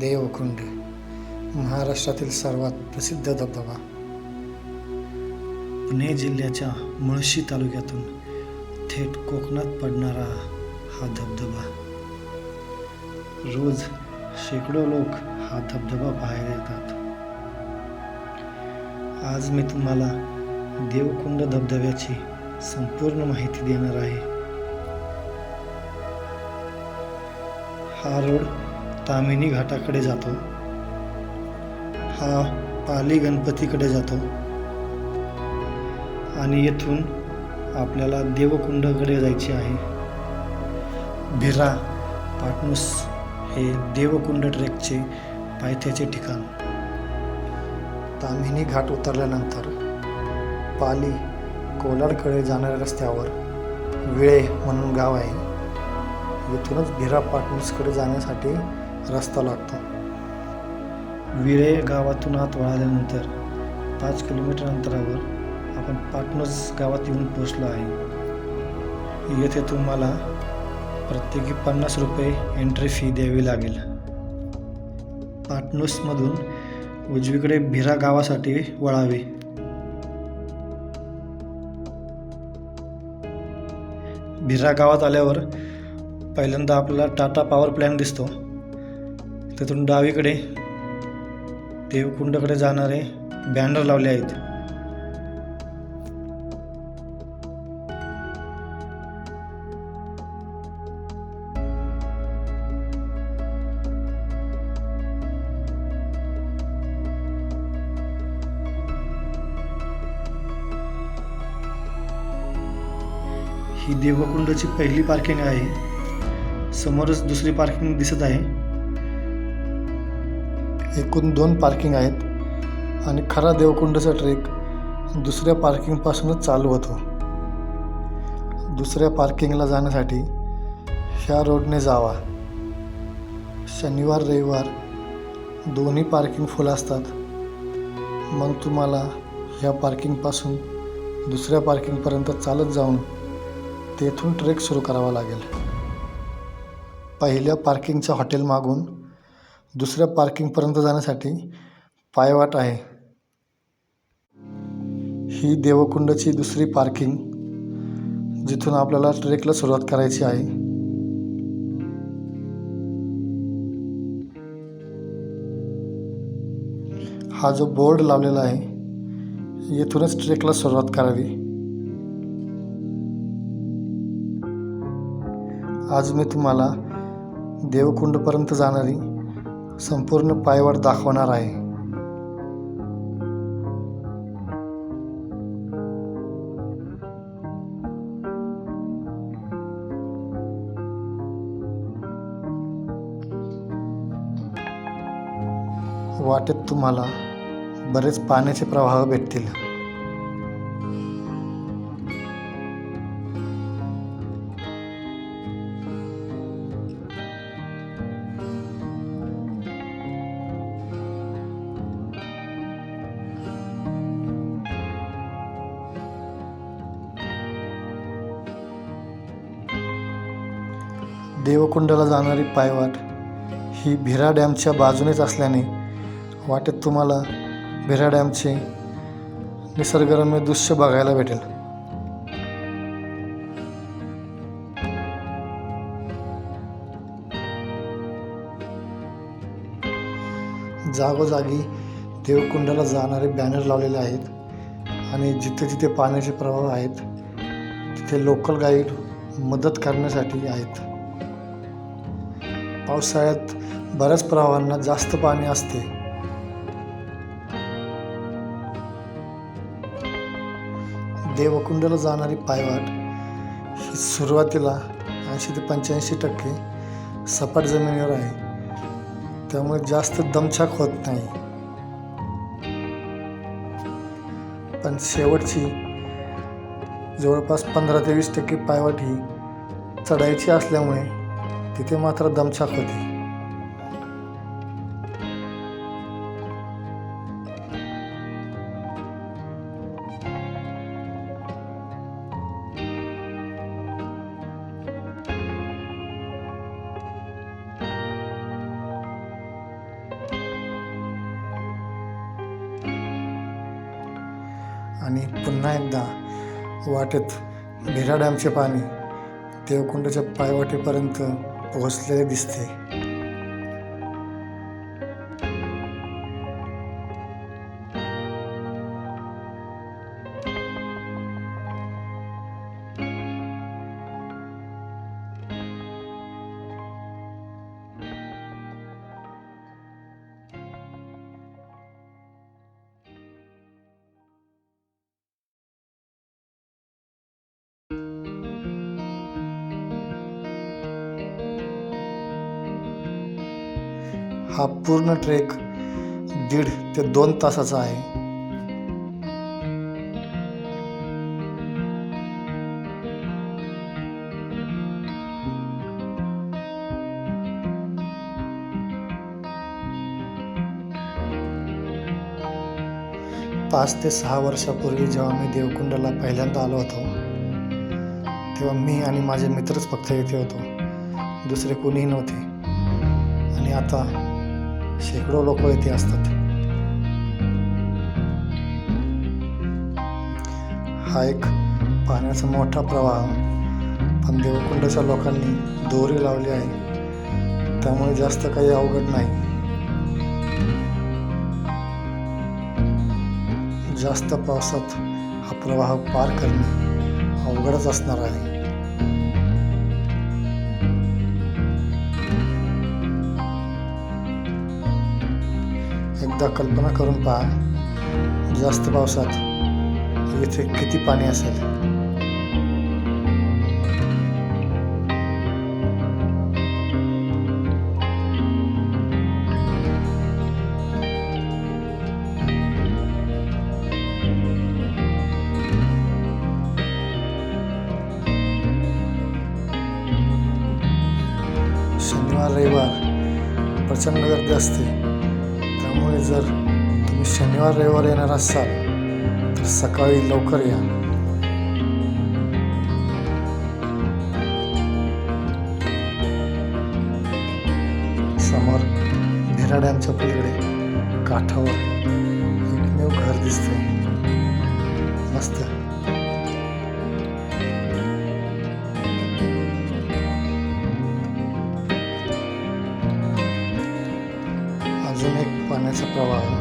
देवकुंड महाराष्ट्रातील सर्वात प्रसिद्ध धबधबा. पुणे जिल्ह्याच्या मुळशी तालुक्यातून थेट कोकणात पडणारा हा धबधबा. रोज शेकडो लोक हा धबधबा पाहायला येतात. आज मी तुम्हाला देवकुंड धबधब्याची संपूर्ण माहिती देणार आहे. हा रोड ताम्हिणी घाटाकडे जातो. हा पाली गणपतीकडे जातो आणि येथून आपल्याला देवकुंडकडे जायचे आहे. भिरा पाटणूस हे देवकुंड ट्रेकचे पायथ्याचे ठिकाण. ताम्हिणी घाट उतरल्यानंतर पाली कोलाडकडे जाणाऱ्या रस्त्यावर विळे म्हणून गाव आहे. येथूनच भिरा पाटणूसकडे जाण्यासाठी रस्ता लागतो. विळे गावातून आत वळाल्यानंतर 5 किलोमीटर अंतरावर आपण पाटणूस गावात येऊन पोचलो आहे. येथे तुम्हाला प्रत्येकी 50 रुपये एंट्री फी द्यावी लागेल. पाटणूसमधून उजवीकडे भिरा गावासाठी वळावे. भिरा गावात आल्यावर पहिल्यांदा आपल्याला टाटा पॉवर प्लॅन दिसतो. तिथून डावीकडे देवकुंडकडे जाणारे बॅनर लावले आहेत. ही देवकुंडची पहिली पार्किंग आहे. समोरच दुसरी पार्किंग दिसत आहे. एकूण 2 पार्किंग आहेत आणि खरा देवकुंडचा ट्रेक दुसऱ्या पार्किंगपासूनच चालू होतो. दुसऱ्या पार्किंगला जाण्यासाठी ह्या रोडने जावा. शनिवार रविवार दोन्ही पार्किंग फुल असतात. मग तुम्हाला ह्या पार्किंगपासून दुसऱ्या पार्किंगपर्यंत चालत जाऊन तेथून ट्रेक सुरू करावा लागेल. पहिल्या पार्किंगच्या हॉटेल मागून दुसऱ्या पार्किंगपर्यंत जाण्यासाठी पायवाट आहे. ही देवकुंडची दुसरी पार्किंग जिथून आपल्याला ट्रेकला सुरुवात करायची आहे. हा जो बोर्ड लावलेला आहे येथूनच ट्रेकला सुरुवात करावी. आज मी तुम्हाला देवकुंडपर्यंत जाणारी संपूर्ण पायवाट दाखवणार आहे. वाटेत तुम्हाला बरेच पाण्याचे प्रवाह भेटतील. देवकुंडला जाणारी पायवाट ही भिरा डॅमच्या बाजूनेच असल्याने वाटेत तुम्हाला भिरा डॅमचे निसर्गरम्य दृश्य बघायला भेटेल. जागोजागी देवकुंडाला जाणारे बॅनर लावलेले आहेत आणि जिथे जिथे पाण्याचे प्रवाह आहेत तिथे लोकल गाईड मदत करण्यासाठी आहेत. पावसाळ्यात बऱ्याच प्रवाहांना जास्त पाणी असते. देवकुंडला जाणारी पायवाट ही सुरुवातीला 80 ते 85% सपाट जमिनीवर आहे. त्यामुळे जास्त दमछाक होत नाही. पण शेवटची जवळपास 15 ते 20% पायवाट ही चढायची असल्यामुळे तिथे मात्र दमछाक होते. आणि पुन्हा एकदा वाटेत भिरा डॅमचे पाणी देवकुंडच्या पायवाटेपर्यंत पोहोचलेले दिसते. हा पूर्ण ट्रेक 1.5 ते 2 तासाचा आहे. पाच ते 6 वर्षापूर्वी जेव्हा मी देवकुंडला पहिल्यांदा आलो होतो तेव्हा मी आणि माझे मित्रच फक्त इथे होतो, दुसरे कोणीही नव्हते. आणि आता शेकडो लोक इथे असतात. हा एक पाण्याचा मोठा प्रवाह, पण देवकुंडच्या लोकांनी दोरी लावली आहे, त्यामुळे जास्त काही अवघड नाही. जास्त पावसात हा प्रवाह पार करणे अवघडच असणार आहे. एकदा कल्पना करून पहा, जास्त पावसात इथे किती पाणी असेल. शनिवार रविवार प्रचंड गर्दी असते, त्यामुळे जर तुम्ही शनिवार रविवार येणार असाल तर सकाळी लवकर या. समोर भिरा डॅमच्या पलीकडे काठावर एकमेव घर दिसते, मस्त. अजून एक पाण्याचा प्रवाह.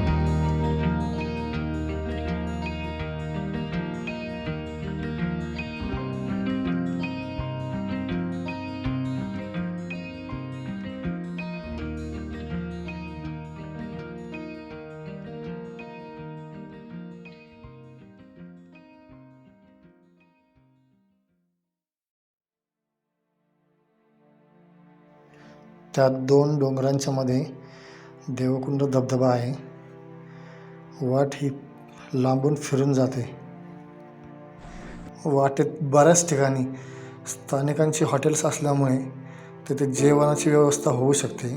त्या 2 डोंगरांच्या मध्ये देवकुंड धबधबा आहे. वाट ही लांबून फिरून जाते. वाटेत बऱ्याच ठिकाणी स्थानिकांची हॉटेल्स असल्यामुळे तिथे जेवणाची व्यवस्था होऊ शकते.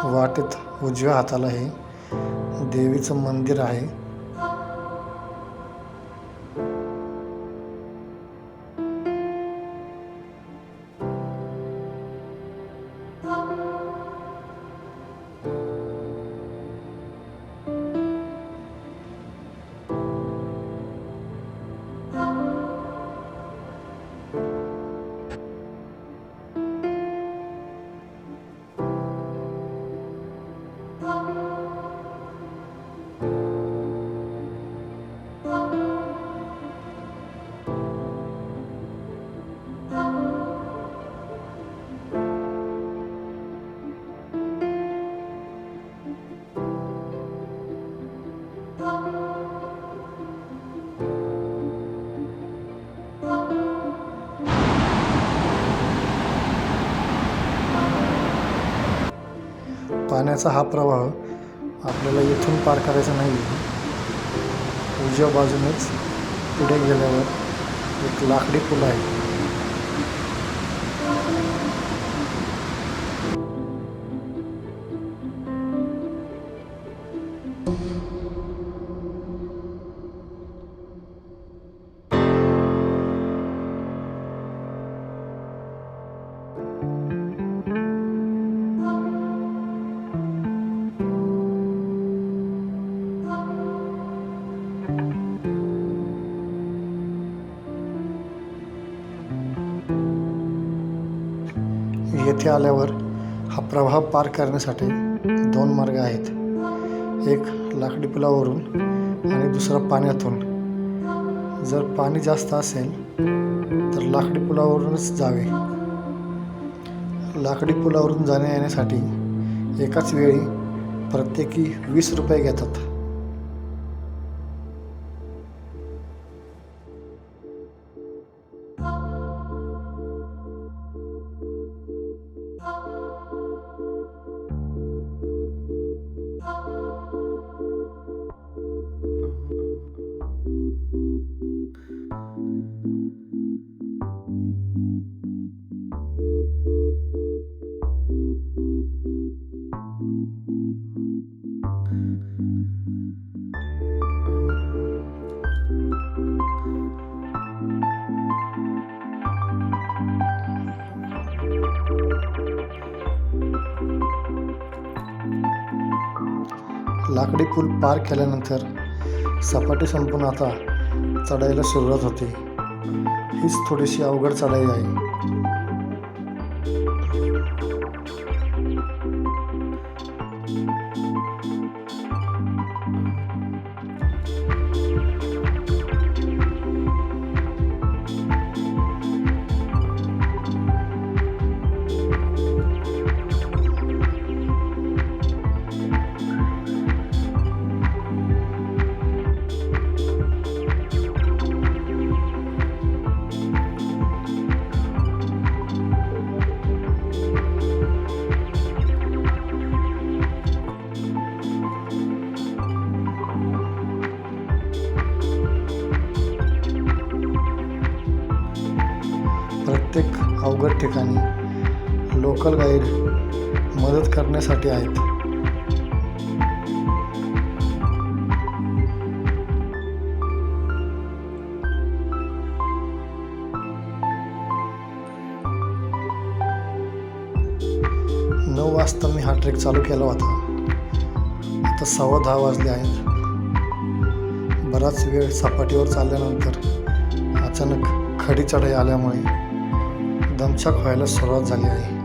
वाटेत उजव्या हाताला हे देवीचं मंदिर आहे. पाण्याचा हा प्रवाह आपल्याला येथून पार करायचा नाही. उजव्या बाजूनेच पुढे गेल्यावर एक लाकडी पूल आहे. येथे आल्यावर हा प्रवाह पार करण्यासाठी 2 मार्ग आहेत. एक लाकडी पुलावरून आणि दुसरा पाण्यातून. जर पाणी जास्त असेल तर लाकडी पुलावरूनच जावे. लाकडी पुलावरून जाण्या येण्यासाठी एकाच वेळी प्रत्येकी 20 रुपये घेतात. लाकडी पूल पार केल्यानंतर सपाटी संपून आता चढायला सुरुवात होते. हीच थोडीशी अवघड चढाई आहे. प्रत्येक अवघड ठिकाणी लोकल गाईड मदत करण्यासाठी आहेत. नऊ वाजता मी हा ट्रेक चालू केला होता. आता 10:15 वाजले आहेत. बराच वेळ सपाटीवर चालल्यानंतर अचानक खडी चढाई आल्यामुळे दमछाक व्हायला सुरुवात झाली आहे.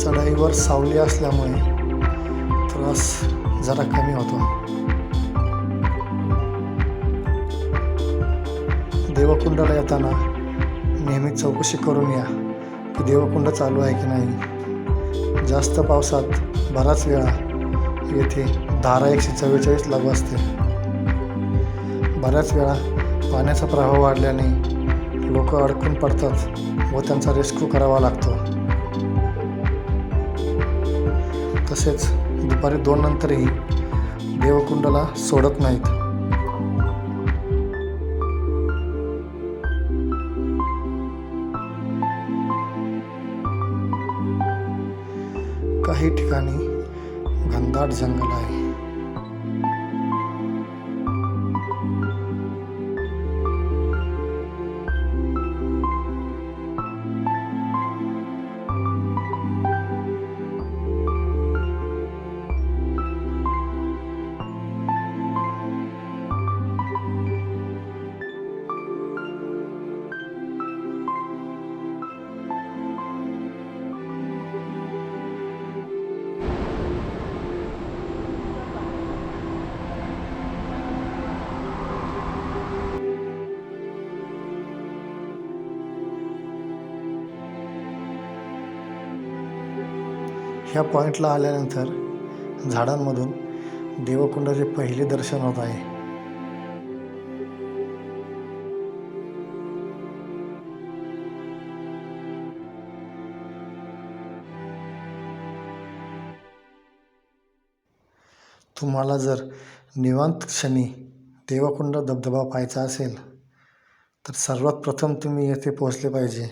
चढाईवर सावली असल्यामुळे त्रास जरा कमी होतो. देवकुंडाला येताना नेहमी चौकशी करून या की देवकुंड चालू आहे की नाही. जास्त पावसात बराच वेळा येथे धारा 144 लागू असते. बऱ्याच वेळा पाण्याचा प्रवाह वाढल्याने लोक अडकून पडतात व त्यांचा रेस्क्यू करावा लागतो. तसेच दुपारी 2 नंतरही देवकुंडाला सोडत नाहीत. काही ठिकाणी घनदाट जंगल आहे. ह्या पॉईंटला आल्यानंतर झाडांमधून देवकुंडाचे पहिले दर्शन होत आहे. तुम्हाला जर निवांत क्षणी देवकुंड धबधबा पाहायचा असेल तर सर्वात प्रथम तुम्ही येथे पोहोचले पाहिजे.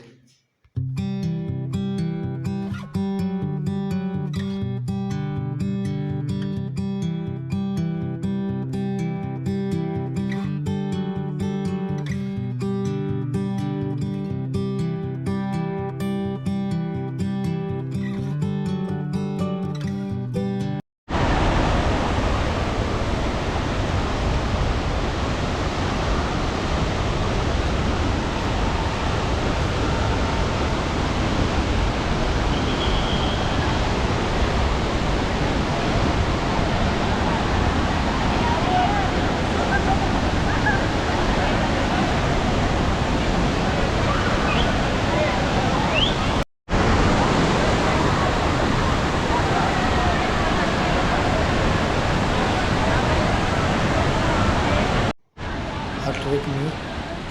हा ट्रेक मी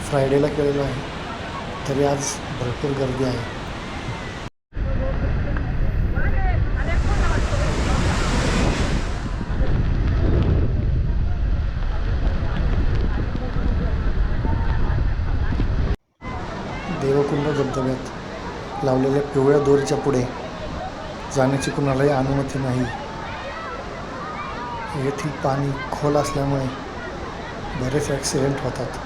फ्रायडेला केलेला आहे, तरी आज भरपूर गर्दी आहे. देवकुंड धबधब्यात लावलेल्या पिवळ्या दोरीच्या पुढे जाण्याची कुणालाही अनुमती नाही. येथील पाणी खोल असल्यामुळे बरेच ॲक्सिडेंट होतात.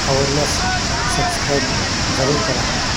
आवडल्यास सबस्क्राईब जरूर करा.